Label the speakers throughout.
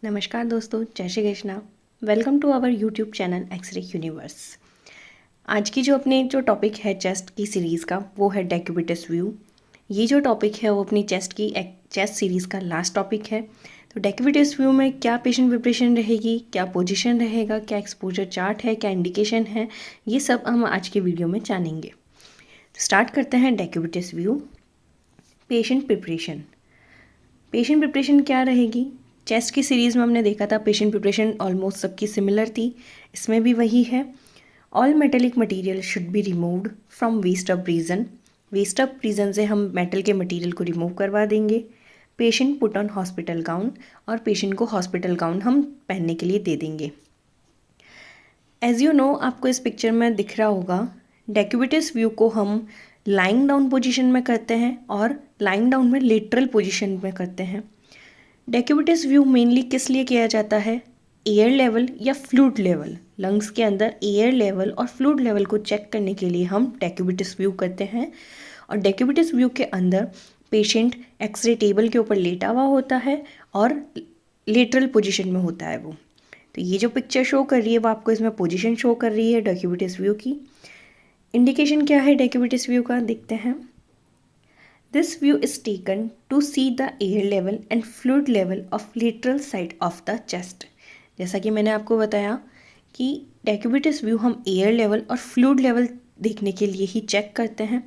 Speaker 1: नमस्कार दोस्तों, जय Shri Krishna. Welcome to our YouTube channel X ray Universe. आज की जो टॉपिक है चेस्ट की सीरीज़ का, वो है डेक्यूबिटस व्यू। ये जो टॉपिक है वो अपनी चेस्ट सीरीज़ का लास्ट टॉपिक है। तो डेक्यूबिटस व्यू में क्या पेशेंट प्रिपरेशन रहेगी, क्या पोजीशन रहेगा, क्या एक्सपोजर चार्ट है, क्या इंडिकेशन है, ये सब हम आज के वीडियो में जानेंगे। स्टार्ट करते हैं डेक्यूबिटस व्यू। पेशेंट प्रिपरेशन क्या रहेगी? चेस्ट की सीरीज़ में हमने देखा था पेशेंट प्रिपरेशन ऑलमोस्ट सबकी सिमिलर थी, इसमें भी वही है। All metallic material should be removed from waist up region. Waist up region से हम मेटल के मटेरियल को रिमूव करवा देंगे। Patient put on hospital gown, और पेशेंट को हॉस्पिटल गाउन हम पहनने के लिए दे देंगे। एज यू नो, आपको इस पिक्चर में दिख रहा होगा, डेक्यूबिटस व्यू को हम लाइंग डाउन पोजीशन में करते हैं और लाइंग डाउन में लेटरल पोजीशन में करते हैं। डेक्यूबिटस व्यू मेनली किस लिए किया जाता है? एयर लेवल या फ्लूइड लेवल, लंग्स के अंदर एयर लेवल और फ्लूइड लेवल को चेक करने के लिए हम डेक्यूबिटस व्यू करते हैं। और डेक्यूबिटस व्यू के अंदर पेशेंट एक्सरे टेबल के ऊपर लेटा हुआ होता है और लेटरल पोजीशन में होता है वो। तो ये जो पिक्चर शो कर रही है वो आपको इसमें पोजीशन शो कर रही है डेक्यूबिटस व्यू की। इंडिकेशन क्या है डेक्यूबिटस व्यू का, देखते हैं। This view is taken to see the air level and fluid level of lateral side of the chest। जैसा कि मैंने आपको बताया कि डेक्यूबिटस व्यू हम एयर लेवल और फ्लूइड लेवल देखने के लिए ही चेक करते हैं।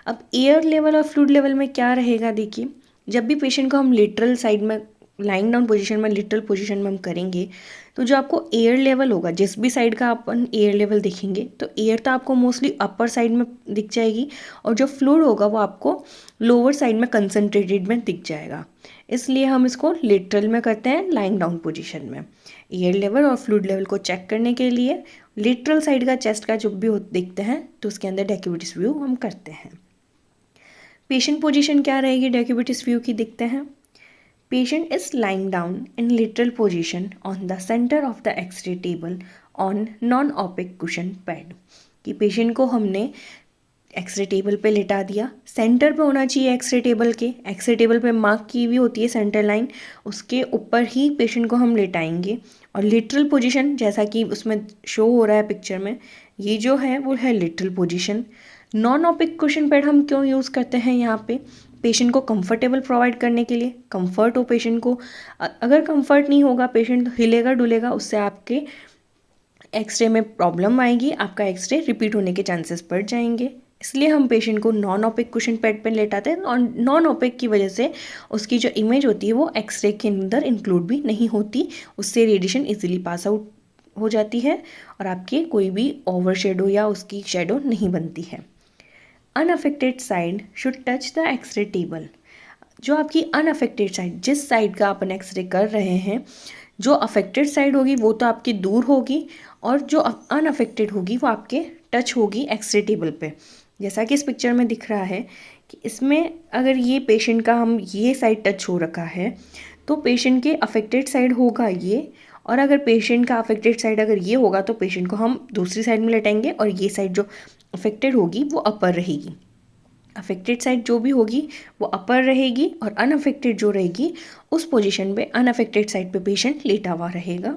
Speaker 1: अब एयर लेवल और फ्लूइड लेवल में क्या रहेगा, देखिए, जब भी पेशेंट को हम लेटरल साइड में लाइंग डाउन पोजीशन में लेटरल पोजीशन में हम करेंगे तो जो आपको एयर लेवल होगा, जिस भी साइड का अपन एयर लेवल देखेंगे तो एयर तो आपको मोस्टली अपर साइड में दिख जाएगी और जो फ्लूइड होगा वो आपको लोअर साइड में कंसनट्रेटेड में दिख जाएगा। इसलिए हम इसको लेटरल में करते हैं लाइंग डाउन पोजीशन में। एयर लेवल और फ्लूइड लेवल को चेक करने के लिए लेटरल साइड का चेस्ट का जो भी देखते हैं तो उसके अंदर डेक्यूबिटस व्यू हम करते हैं। पेशेंट पोजीशन क्या रहेगी डेक्यूबिटस व्यू की, दिखते हैं। Patient is lying down in lateral position on the center of the X-ray table on non-opaque cushion pad। कि पेशेंट को हमने एक्सरे टेबल पे लिटा दिया, सेंटर पे होना चाहिए एक्सरे टेबल के। एक्सरे टेबल पे मार्क की हुई होती है सेंटर लाइन, उसके ऊपर ही पेशेंट को हम लिटाएंगे। और लिटरल पोजीशन जैसा कि उसमें शो हो रहा है पिक्चर में, ये जो है वो है literal position. Non opaque cushion pad हम क्यों यूज़ करते हैं यहाँ पे? पेशेंट को कंफर्टेबल प्रोवाइड करने के लिए, कंफर्ट हो पेशेंट को। अगर कंफर्ट नहीं होगा, पेशेंट हिलेगा डुलेगा, उससे आपके एक्सरे में प्रॉब्लम आएगी, आपका एक्सरे रिपीट होने के चांसेस बढ़ जाएंगे। इसलिए हम पेशेंट को नॉन ओपेक कुशन पैड पर लेटाते हैं और नॉन ओपेक की वजह से उसकी जो इमेज होती है वो एक्सरे के अंदर इंक्लूड भी नहीं होती, उससे रेडिएशन इजीली पास आउट हो जाती है और आपके कोई भी ओवर शेडो या उसकी शेडो नहीं बनती है। Unaffected side should touch the x ray table. जो आपकी अनअफेक्टेड साइड, जिस साइड का अपन एक्सरे कर रहे हैं, जो अफेक्टेड साइड होगी वो तो आपकी दूर होगी और जो अनअफेक्टेड होगी वो आपके टच होगी एक्सरे टेबल पे। जैसा कि इस पिक्चर में दिख रहा है कि इसमें अगर ये पेशेंट का हम ये साइड टच हो रखा है तो पेशेंट के अफेक्टेड साइड होगा ये, और अगर पेशेंट का अफेक्टेड साइड अगर ये होगा तो पेशेंट को हम दूसरी साइड में लेटाएंगे और ये साइड जो अफेक्टेड होगी वो अपर रहेगी। अफेक्टेड साइड जो भी होगी वो अपर रहेगी और अनअफेक्टेड जो रहेगी उस पोजीशन पे अनअफेक्टेड साइड पे पेशेंट लेटा हुआ रहेगा।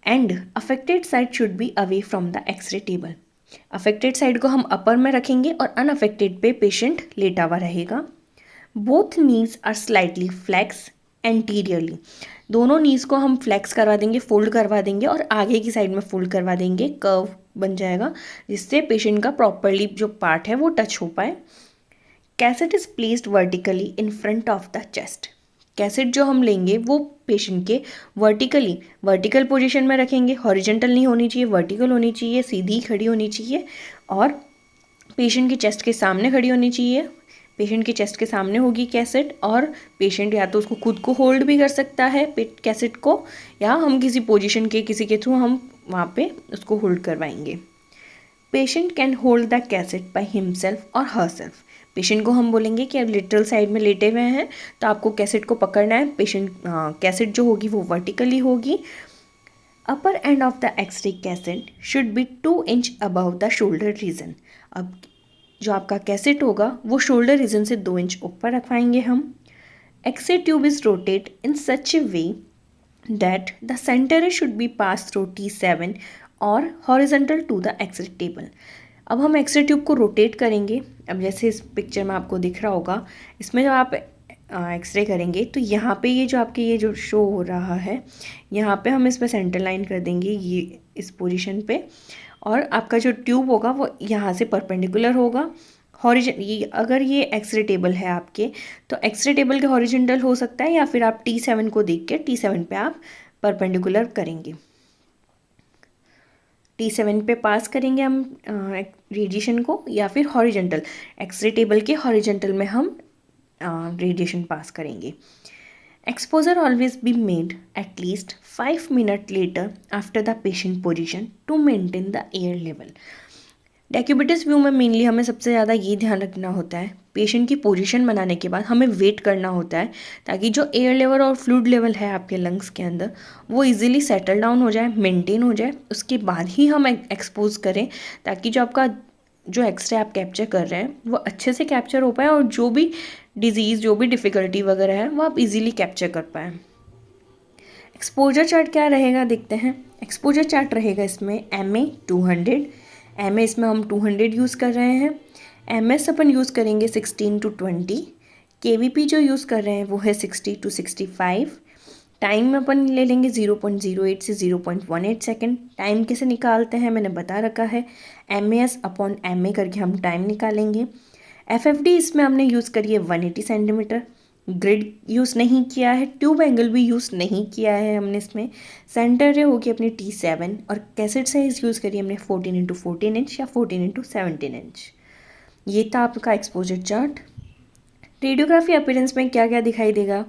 Speaker 1: And affected side should be away from the x ray table. Affected side को हम अपर में रखेंगे और अनअफेक्टेड पे पेशेंट लेटा हुआ रहेगा। Both knees are slightly flex anteriorly. दोनों नीज को हम फ्लेक्स करवा देंगे, फोल्ड करवा देंगे और आगे की साइड में फोल्ड करवा देंगे, कर्व बन जाएगा जिससे पेशेंट का प्रॉपरली जो पार्ट है वो टच हो पाए। Cassette is placed vertically in front of the chest. Cassette जो हम लेंगे वो पेशेंट के वर्टिकल पोजीशन में रखेंगे, हॉरिजेंटल नहीं होनी चाहिए, वर्टिकल होनी चाहिए, सीधी खड़ी होनी चाहिए और पेशेंट के चेस्ट के सामने खड़ी होनी चाहिए। पेशेंट के चेस्ट के सामने होगी कैसेट और पेशेंट या तो उसको खुद को होल्ड भी कर सकता है कैसेट को, या हम किसी पोजीशन के किसी के थ्रू हम वहाँ पे उसको होल्ड करवाएंगे। Patient can hold the cassette by himself और हरसेल्फ। पेशेंट को हम बोलेंगे कि अब लिटरल साइड में लेटे हुए हैं तो आपको कैसेट को पकड़ना है। कैसेट जो होगी वो वर्टिकली होगी। Upper end of the x-ray cassette should be 2 inch above the shoulder region. अब जो आपका कैसेट होगा वो शोल्डर रीजन से 2 इंच ऊपर रखवाएंगे हम। X ray tube is rotate in such a way that the center should be passed through T7 और horizontal to the X-ray table। अब हम एक्सरे ट्यूब को रोटेट करेंगे। अब जैसे इस पिक्चर में आपको दिख रहा होगा, इसमें जब आप एक्सरे करेंगे तो यहाँ पे ये जो आपके ये जो शो हो रहा है, यहाँ पे हम इस पर सेंटर लाइन कर देंगे ये इस पोजीशन पे, और आपका जो ट्यूब होगा वो यहाँ से परपेंडिकुलर होगा ये अगर ये एक्सरे टेबल है आपके, तो एक्सरे टेबल के हॉरिजेंटल हो सकता है, या फिर आप T7 को देख के T7 पे आप परपेंडिकुलर करेंगे। T7 पे पास करेंगे हम रेडिएशन को, या फिर हॉरिजेंटल एक्सरे टेबल के हॉरिजेंटल में हम रेडिएशन पास करेंगे। Exposure always be made at least 5 minute later after the patient position to maintain the air level. Decubitus view में मेनली हमें सबसे ज़्यादा ये ध्यान रखना होता है, पेशेंट की पोजीशन बनाने के बाद हमें वेट करना होता है ताकि जो एयर लेवल और फ्लूइड लेवल है आपके लंग्स के अंदर वो इजीली सेटल डाउन हो जाए, मेंटेन हो जाए। उसके बाद ही हम एक्सपोज करें ताकि जो आपका जो एक्सरे आप कैप्चर कर रहे हैं वो अच्छे से कैप्चर हो पाए, और जो भी डिजीज़ जो भी डिफ़िकल्टी वगैरह है वो आप इजीली कैप्चर कर पाएँ। एक्सपोजर चार्ट क्या रहेगा देखते हैं। एक्सपोजर चार्ट रहेगा इसमें MA 200, MA इसमें हम 200 यूज़ कर रहे हैं। MS अपन यूज़ करेंगे 16 to 20। KVP जो यूज़ कर रहे हैं वो है 60 to 65। टाइम अपन ले लेंगे 0.08 से 0.18 सेकेंड। टाइम कैसे निकालते हैं मैंने बता रखा है, MAS/MA करके हम टाइम निकालेंगे। FFD इसमें हमने यूज़ करी है 180 सेंटीमीटर। ग्रिड यूज़ नहीं किया है, ट्यूब एंगल भी यूज़ नहीं किया है हमने इसमें। सेंटर रे होगी अपनी T7, और कैसेट साइज़ यूज़ करी हमने 14x14 इंच या 14x17 इंच। ये था आपका एक्सपोजर चार्ट। रेडियोग्राफी अपीयरेंस में क्या क्या दिखाई देगा,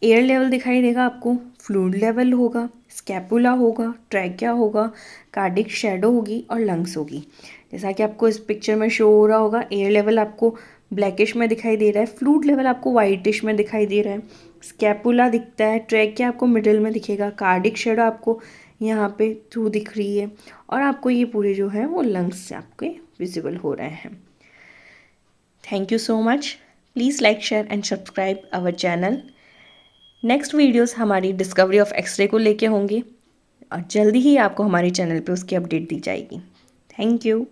Speaker 1: एयर लेवल दिखाई देगा आपको, फ्लूइड लेवल होगा, स्कैपुला होगा, ट्रैकिया होगा, कार्डिक शैडो होगी और लंग्स होगी। जैसा कि आपको इस पिक्चर में शो हो रहा होगा, एयर लेवल आपको ब्लैकिश में दिखाई दे रहा है, फ्लूइड लेवल आपको वाइटिश में दिखाई दे रहा है, स्कैपुला दिखता है, ट्रैकिया आपको मिडिल में दिखेगा, कार्डिक शैडो आपको यहाँ पे थ्रू दिख रही है, और आपको ये पूरे जो है वो लंग्स से आपके विजिबल हो रहे हैं। Thank you so much. Please like, share and subscribe our channel. Next videos हमारी डिस्कवरी ऑफ एक्सरे को लेके होंगे, और जल्दी ही आपको हमारे चैनल पे उसकी अपडेट दी जाएगी। Thank you.